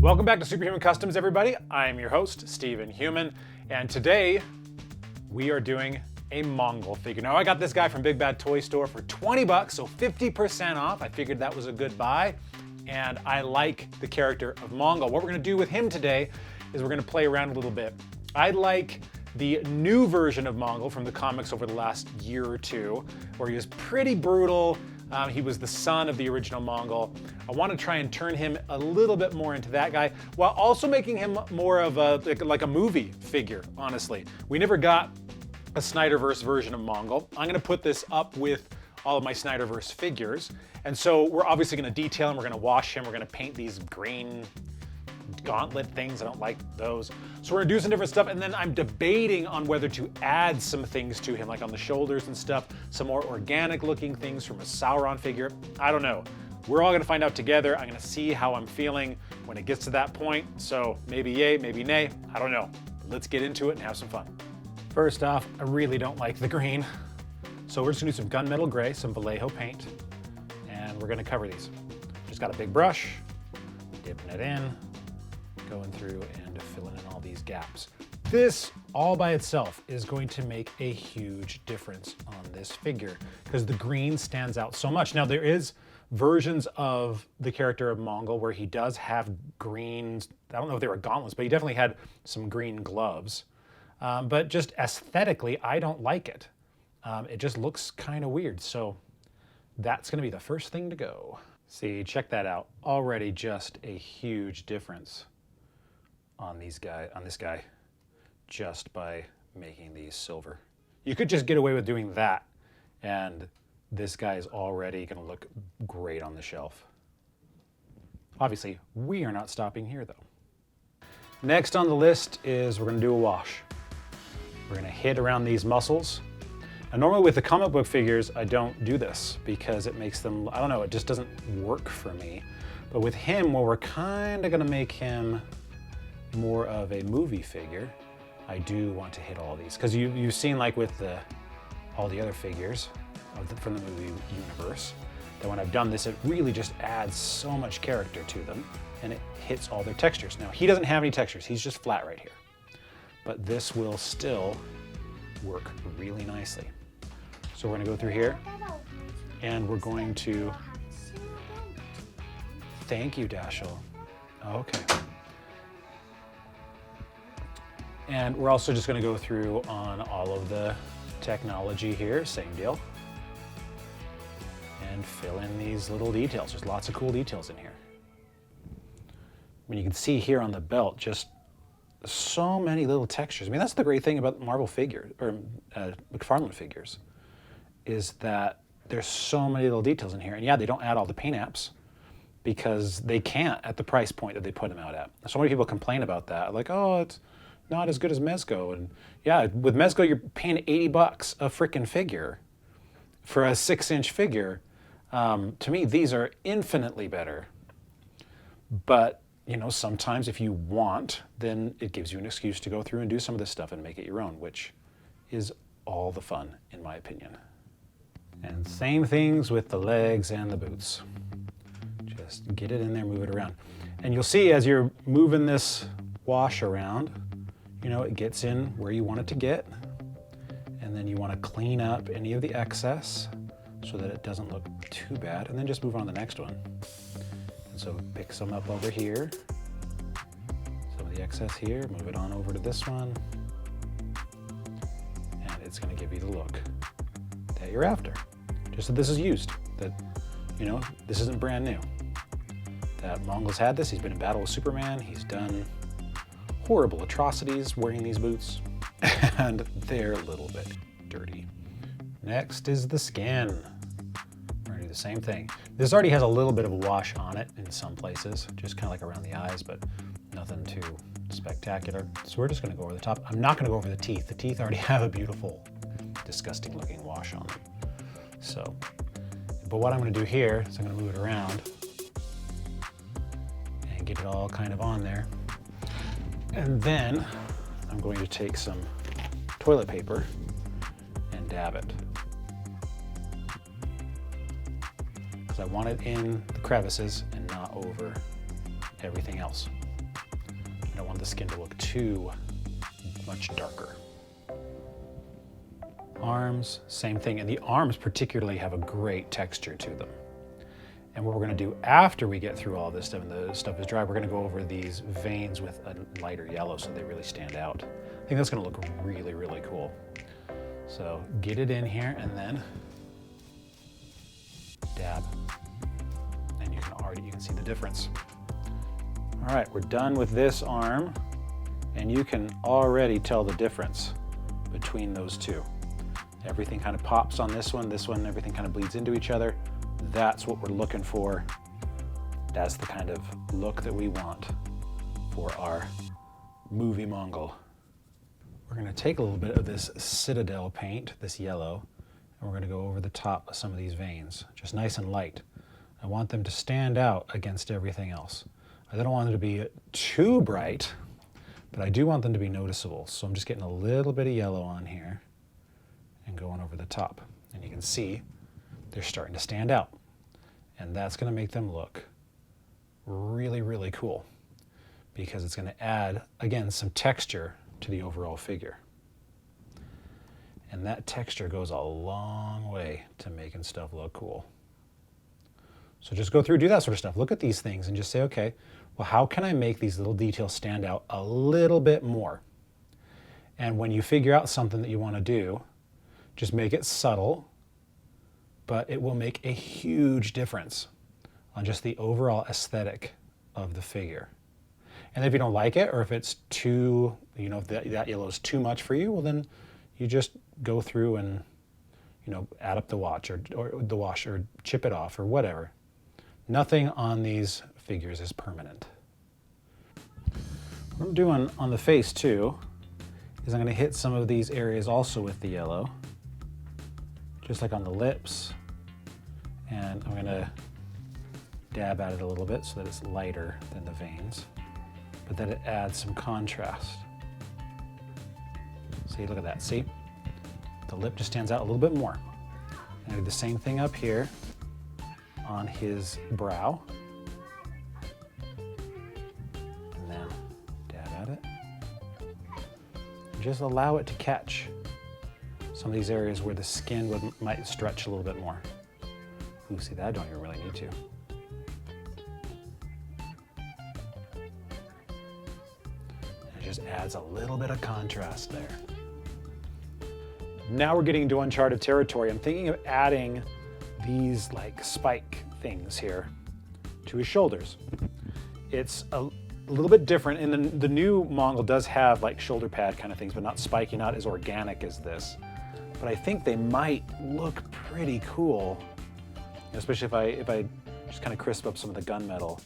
Welcome back to Superhuman Customs, everybody. I'm your host, Steven Human, and today we are doing a Mongul figure. Now, I got this guy from Big Bad Toy Store for 20 bucks, so 50% off. I figured that was a good buy, and I like the character of Mongul. What we're gonna do with him today is we're gonna play around a little bit. I like the new version of Mongul from the comics over the last year or two, where he was pretty brutal. He was the son of the original Mongul. I want to try and turn him a little bit more into that guy, while also making him more of a like a movie figure, honestly. We never got a Snyder-Verse version of Mongul. I'm gonna put this up with all of my Snyder-Verse figures. And so we're obviously gonna detail him, we're gonna wash him, we're gonna paint these green gauntlet things. I don't like those. So we're gonna do some different stuff, and then I'm debating on whether to add some things to him, like on the shoulders and stuff, some more organic looking things from a Sauron figure. I don't know. We're all gonna find out together. I'm gonna see how I'm feeling when it gets to that point. So maybe yay, maybe nay, I don't know. Let's get into it and have some fun. First off, I really don't like the green. So we're just gonna do some gunmetal gray, some Vallejo paint, and we're gonna cover these. Just got a big brush, dipping it in, going through and filling in all these gaps. This all by itself is going to make a huge difference on this figure because the green stands out so much. Now there is versions of the character of Mongul where he does have green, I don't know if they were gauntlets, but he definitely had some green gloves. But just aesthetically, I don't like it. It just looks kind of weird. So that's gonna be the first thing to go. See, check that out. Already just a huge difference on this guy, just by making these silver. You could just get away with doing that, and this guy is already gonna look great on the shelf. Obviously, we are not stopping here though. Next on the list is we're gonna do a wash. We're gonna hit around these muscles. And normally with the comic book figures, I don't do this because it makes them, I don't know, it just doesn't work for me. But with him, well, we're kinda gonna make him more of a movie figure. I do want to hit all these because you've seen, like with all the other figures from the movie universe, that when I've done this, it really just adds so much character to them and it hits all their textures. Now he doesn't have any textures, he's just flat right here. But this will still work really nicely. So we're gonna go through here and we're going to, thank you, Dashel. Okay. And we're also just gonna go through on all of the technology here, same deal. And fill in these little details. There's lots of cool details in here. I mean, you can see here on the belt, just so many little textures. I mean, that's the great thing about Marvel figures, or McFarlane figures, is that there's so many little details in here. And yeah, they don't add all the paint apps because they can't at the price point that they put them out at. So many people complain about that. Like, oh, it's not as good as Mezco. And yeah, with Mezco, you're paying 80 bucks a freaking figure for a 6-inch figure. To me, these are infinitely better. But, you know, sometimes if you want, then it gives you an excuse to go through and do some of this stuff and make it your own, which is all the fun, in my opinion. And same things with the legs and the boots. Just get it in there, move it around. And you'll see as you're moving this wash around, you know, it gets in where you want it to get. And then you want to clean up any of the excess so that it doesn't look too bad. And then just move on to the next one. And so pick some up over here. Some of the excess here, move it on over to this one. And it's going to give you the look that you're after. Just that this is used. That, you know, this isn't brand new. That Mongul's had this. He's been in battle with Superman. He's done horrible atrocities wearing these boots, and they're a little bit dirty. Next is the skin. We're gonna do the same thing. This already has a little bit of a wash on it in some places, just kind of like around the eyes, but nothing too spectacular. So we're just gonna go over the top. I'm not gonna go over the teeth. The teeth already have a beautiful, disgusting looking wash on them. So, but what I'm gonna do here is I'm gonna move it around and get it all kind of on there. And then I'm going to take some toilet paper and dab it. because I want it in the crevices and not over everything else. I don't want the skin to look too much darker. Arms, same thing, and the arms particularly have a great texture to them. And what we're going to do after we get through all this stuff and the stuff is dry, we're going to go over these veins with a lighter yellow so they really stand out. I think that's going to look really, really cool. So get it in here and then dab, and you can see the difference. All right, we're done with this arm, and you can already tell the difference between those two. Everything kind of pops on this one, everything kind of bleeds into each other. That's what we're looking for. That's the kind of look that we want for our movie Mongul. We're going to take a little bit of this Citadel paint, this yellow, and we're going to go over the top of some of these veins, just nice and light. I want them to stand out against everything else. I don't want them to be too bright, but I do want them to be noticeable. So I'm just getting a little bit of yellow on here and going over the top. And you can see they're starting to stand out. And that's going to make them look really, really cool because it's going to add, again, some texture to the overall figure. And that texture goes a long way to making stuff look cool. So just go through, do that sort of stuff. Look at these things and just say, okay, well, how can I make these little details stand out a little bit more? And when you figure out something that you want to do, just make it subtle, but it will make a huge difference on just the overall aesthetic of the figure. And if you don't like it, or if it's too, if that yellow is too much for you, well then you just go through and, add up the wash or chip it off or whatever. Nothing on these figures is permanent. What I'm doing on the face too is I'm going to hit some of these areas also with the yellow, just like on the lips, and I'm going to dab at it a little bit so that it's lighter than the veins, but that it adds some contrast. See, look at that, see? The lip just stands out a little bit more. And I do the same thing up here on his brow. And then dab at it. And just allow it to catch some of these areas where the skin might stretch a little bit more. Ooh, see that? I don't even really need to. It just adds a little bit of contrast there. Now we're getting into uncharted territory. I'm thinking of adding these like spike things here to his shoulders. It's a little bit different, and the new Mongul does have like shoulder pad kind of things, but not spiky, not as organic as this. But I think they might look pretty cool, especially if I just kind of crisp up some of the gunmetal.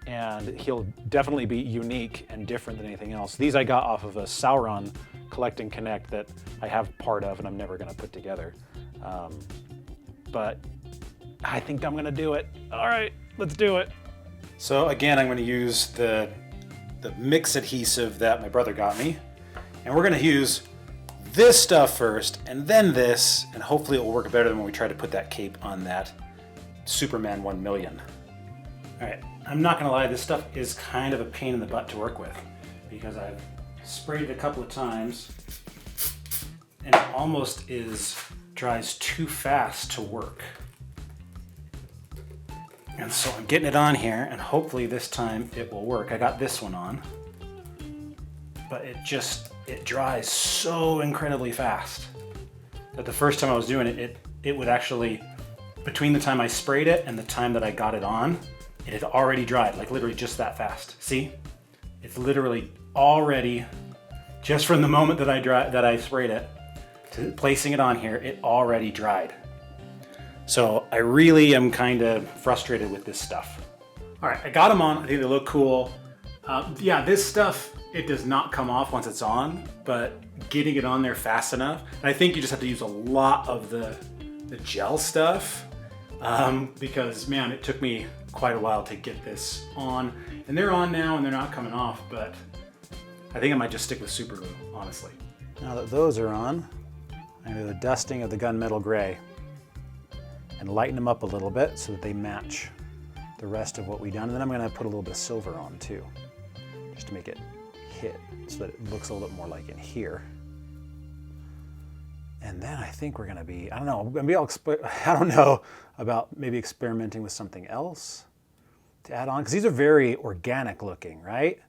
And he'll definitely be unique and different than anything else. These I got off of a Sauron Collect and Connect that I have part of and I'm never gonna put together. But I think I'm gonna do it. All right, let's do it. So again, I'm gonna use the mix adhesive that my brother got me. And we're gonna use this stuff first and then this, and hopefully it will work better than when we try to put that cape on that Superman 1 million. All right, I'm not gonna lie, this stuff is kind of a pain in the butt to work with because I've sprayed it a couple of times and it almost dries too fast to work. And so I'm getting it on here and hopefully this time it will work. I got this one on, but it dries so incredibly fast that the first time I was doing it, it would actually, between the time I sprayed it and the time that I got it on, it had already dried, like literally just that fast. See? It's literally already, just from the moment that I sprayed it to placing it on here, it already dried. So I really am kind of frustrated with this stuff. All right, I got them on. I think they look cool. Yeah, this stuff, it does not come off once it's on, but getting it on there fast enough. And I think you just have to use a lot of the gel stuff because man, it took me quite a while to get this on. And they're on now and they're not coming off, but I think I might just stick with super glue, honestly. Now that those are on, I'm gonna do the dusting of the gunmetal gray. and lighten them up a little bit so that they match the rest of what we've done. And then I'm gonna put a little bit of silver on too, just to make it hit so that it looks a little bit more like in here. And then I think we're gonna be, I don't know, maybe I don't know about maybe experimenting with something else to add on, because these are very organic looking, right?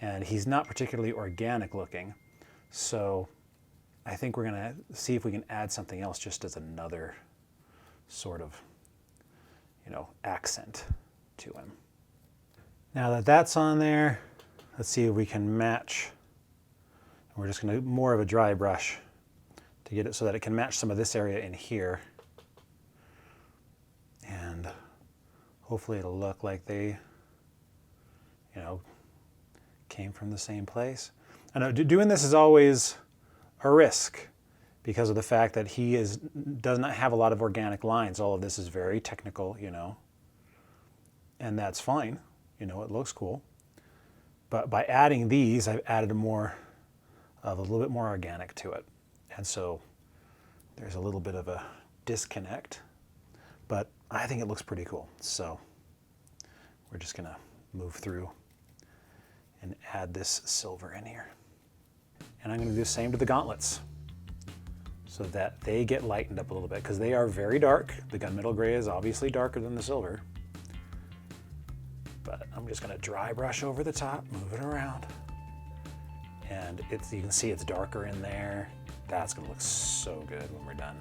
And he's not particularly organic looking. So I think we're gonna see if we can add something else just as another sort of, you know, accent to him. Now that that's on there, let's see if we can match. We're just gonna do more of a dry brush to get it so that it can match some of this area in here. And hopefully it'll look like they, you know, came from the same place. I know doing this is always a risk because of the fact that he does not have a lot of organic lines. All of this is very technical, you know, and that's fine. You know, it looks cool. But by adding these, I've added a little bit more organic to it. And so there's a little bit of a disconnect, but I think it looks pretty cool. So we're just gonna move through and add this silver in here. And I'm gonna do the same to the gauntlets so that they get lightened up a little bit because they are very dark. The gunmetal gray is obviously darker than the silver. But I'm just gonna dry brush over the top, move it around. And you can see it's darker in there. That's gonna look so good when we're done.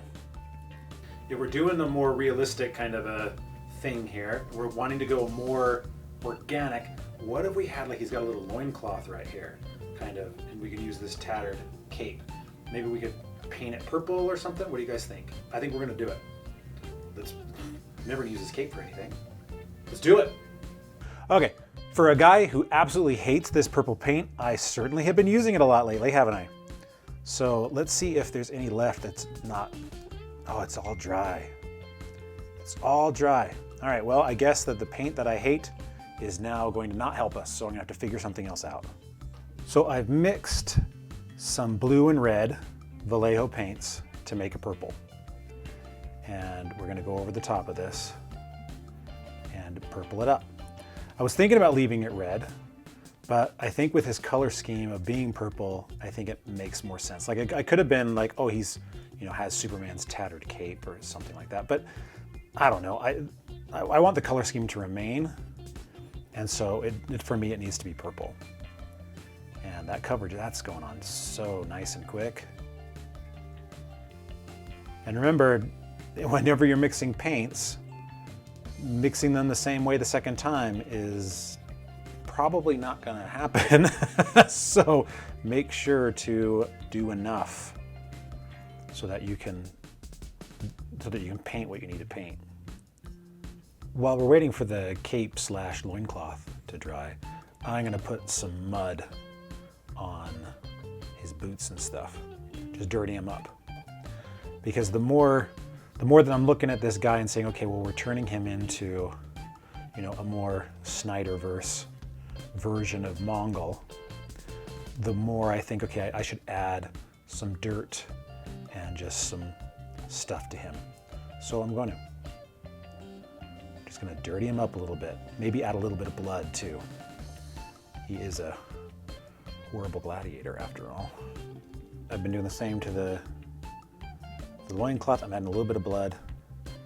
Yeah, we're doing the more realistic kind of a thing here. We're wanting to go more organic. What if we had, like, he's got a little loincloth right here, kind of, and we could use this tattered cape. Maybe we could paint it purple or something. What do you guys think? I think we're gonna do it. I'm never gonna use this cape for anything. Let's do it. Okay, for a guy who absolutely hates this purple paint, I certainly have been using it a lot lately, haven't I? So let's see if there's any left that's not, oh, it's all dry. It's all dry. All right, well, I guess that the paint that I hate is now going to not help us, so I'm gonna have to figure something else out. So I've mixed some blue and red Vallejo paints to make a purple. And we're gonna go over the top of this and purple it up. I was thinking about leaving it red, but I think with his color scheme of being purple, I think it makes more sense. Like I could have been like, oh, he's, you know, has Superman's tattered cape or something like that. But I don't know. I want the color scheme to remain, and so for me it needs to be purple. And that coverage, that's going on so nice and quick. And remember, whenever you're mixing paints, mixing them the same way the second time is probably not going to happen. So make sure to do enough so that you can paint what you need to paint. While we're waiting for the cape / loincloth to dry, I'm going to put some mud on his boots and stuff. Just dirty him up. Because the more that I'm looking at this guy and saying, okay, well, we're turning him into, you know, a more Snyder-Verse version of Mongul, the more I think, okay, I should add some dirt and just some stuff to him. So I'm just gonna dirty him up a little bit. Maybe add a little bit of blood too. He is a horrible gladiator after all. I've been doing the same to the loincloth. I'm adding a little bit of blood,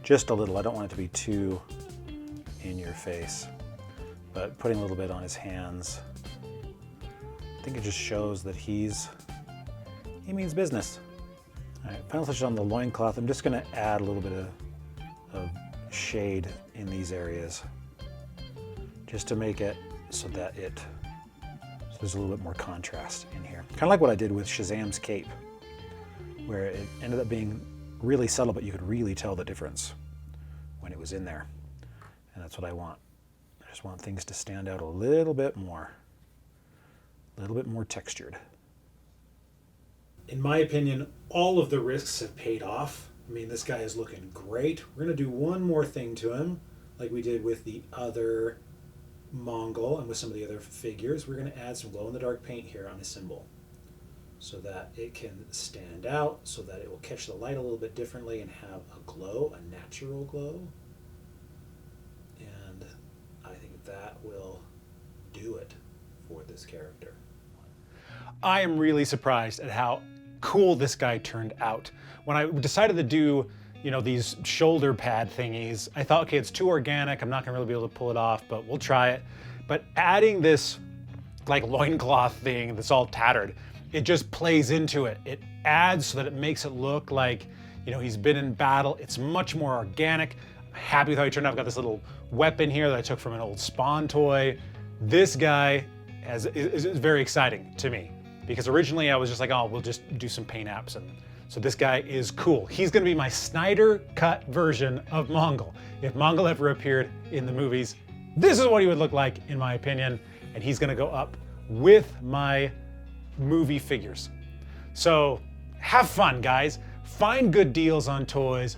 just a little. I don't want it to be too in your face, but putting a little bit on his hands. I think it just shows that he means business. All right, final touches on the loincloth. I'm just gonna add a little bit of shade in these areas, just to make it so that there's a little bit more contrast in here. Kind of like what I did with Shazam's cape, where it ended up being really subtle, but you could really tell the difference when it was in there. And that's what I want. I just want things to stand out a little bit more textured. In my opinion, all of the risks have paid off. I mean, this guy is looking great. We're gonna do one more thing to him, like we did with the other Mongul and with some of the other figures. We're gonna add some glow-in-the-dark paint here on his symbol. so that it can stand out, so that it will catch the light a little bit differently and have a glow, a natural glow. And I think that will do it for this character. I am really surprised at how cool this guy turned out. When I decided to do, you know, these shoulder pad thingies, I thought, okay, it's too organic, I'm not gonna really be able to pull it off, but we'll try it. But adding this like loincloth thing that's all tattered, it just plays into it. It adds so that it makes it look like, you know, he's been in battle. It's much more organic. I'm happy with how he turned out. I've got this little weapon here that I took from an old Spawn toy. This guy is very exciting to me, because originally I was just like, oh, we'll just do some paint apps. And so this guy is cool. He's gonna be my Snyder cut version of Mongul. If Mongul ever appeared in the movies, this is what he would look like, in my opinion. And he's gonna go up with my movie figures. So have fun, guys. Find good deals on toys,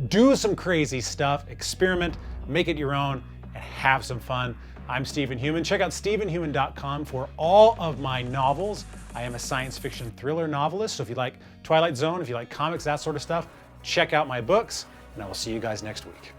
do some crazy stuff, experiment, make it your own, and have some fun. I'm Stephen Human. Check out stephenhuman.com for all of my novels. I am a science fiction thriller novelist, so if you like Twilight Zone, if you like comics, that sort of stuff, check out my books, and I will see you guys next week.